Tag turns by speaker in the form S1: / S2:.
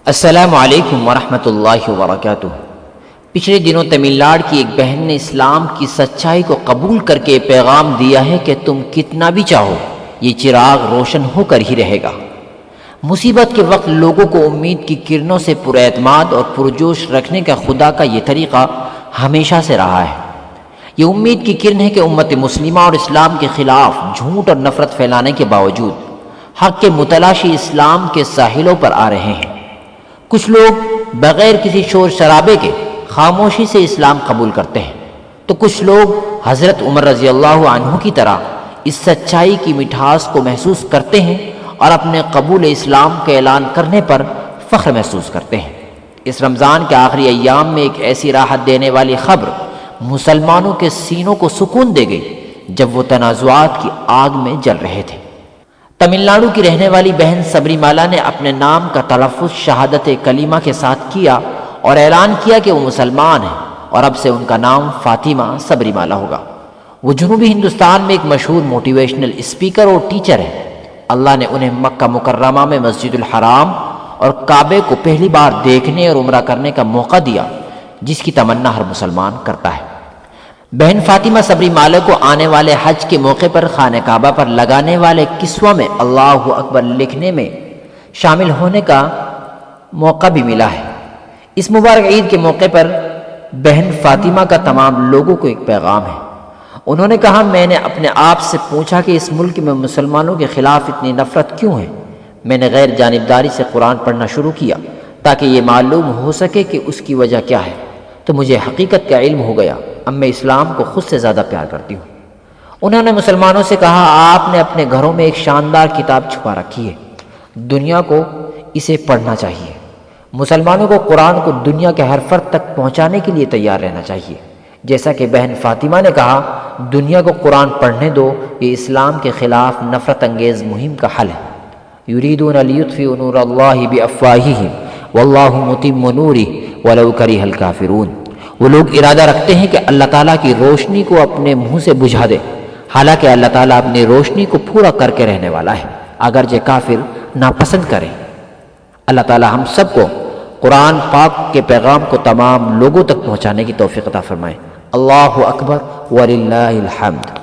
S1: السلام علیکم ورحمۃ اللہ وبرکاتہ۔ پچھلے دنوں تمل ناڈو کی ایک بہن نے اسلام کی سچائی کو قبول کر کے پیغام دیا ہے کہ تم کتنا بھی چاہو یہ چراغ روشن ہو کر ہی رہے گا۔ مصیبت کے وقت لوگوں کو امید کی کرنوں سے پر اعتماد اور پرجوش رکھنے کا خدا کا یہ طریقہ ہمیشہ سے رہا ہے۔ یہ امید کی کرن ہے کہ امت مسلمہ اور اسلام کے خلاف جھوٹ اور نفرت پھیلانے کے باوجود حق کے متلاشی اسلام کے ساحلوں پر آ رہے ہیں۔ کچھ لوگ بغیر کسی شور شرابے کے خاموشی سے اسلام قبول کرتے ہیں، تو کچھ لوگ حضرت عمر رضی اللہ عنہ کی طرح اس سچائی کی مٹھاس کو محسوس کرتے ہیں اور اپنے قبول اسلام کا اعلان کرنے پر فخر محسوس کرتے ہیں۔ اس رمضان کے آخری ایام میں ایک ایسی راحت دینے والی خبر مسلمانوں کے سینوں کو سکون دے گئی جب وہ تنازعات کی آگ میں جل رہے تھے۔ تمل ناڈو کی رہنے والی بہن سبری مالا نے اپنے نام کا تلفظ شہادت کلیمہ کے ساتھ کیا اور اعلان کیا کہ وہ مسلمان ہیں اور اب سے ان کا نام فاطمہ سبری مالا ہوگا۔ وہ جنوبی ہندوستان میں ایک مشہور موٹیویشنل اسپیکر اور ٹیچر ہیں۔ اللہ نے انہیں مکہ مکرمہ میں مسجد الحرام اور کعبے کو پہلی بار دیکھنے اور عمرہ کرنے کا موقع دیا، جس کی تمنا ہر مسلمان کرتا ہے۔ بہن فاطمہ سبری مالا کو آنے والے حج کے موقع پر خانہ کعبہ پر لگانے والے کسوہ میں اللہ اکبر لکھنے میں شامل ہونے کا موقع بھی ملا ہے۔ اس مبارک عید کے موقع پر بہن فاطمہ کا تمام لوگوں کو ایک پیغام ہے۔ انہوں نے کہا، میں نے اپنے آپ سے پوچھا کہ اس ملک میں مسلمانوں کے خلاف اتنی نفرت کیوں ہے؟ میں نے غیر جانبداری سے قرآن پڑھنا شروع کیا تاکہ یہ معلوم ہو سکے کہ اس کی وجہ کیا ہے، تو مجھے حقیقت کا علم ہو گیا۔ اب میں اسلام کو خود سے زیادہ پیار کرتی ہوں۔ انہوں نے مسلمانوں سے کہا، آپ نے اپنے گھروں میں ایک شاندار کتاب چھپا رکھی ہے، دنیا کو اسے پڑھنا چاہیے۔ مسلمانوں کو قرآن کو دنیا کے ہر فرد تک پہنچانے کے لیے تیار رہنا چاہیے۔ جیسا کہ بہن فاطمہ نے کہا، دنیا کو قرآن پڑھنے دو، یہ اسلام کے خلاف نفرت انگیز مہم کا حل ہے۔ یریدون لیطفئوا نور اللہ بافواہہم واللہ متم نورہ ولو کرہ الکافرون۔ وہ لوگ ارادہ رکھتے ہیں کہ اللہ تعالیٰ کی روشنی کو اپنے منہ سے بجھا دے، حالانکہ اللہ تعالیٰ اپنی روشنی کو پورا کر کے رہنے والا ہے، اگرچہ کافر ناپسند کریں۔ اللہ تعالیٰ ہم سب کو قرآن پاک کے پیغام کو تمام لوگوں تک پہنچانے کی توفیق عطا فرمائے۔ اللہ اکبر وللہ الحمد۔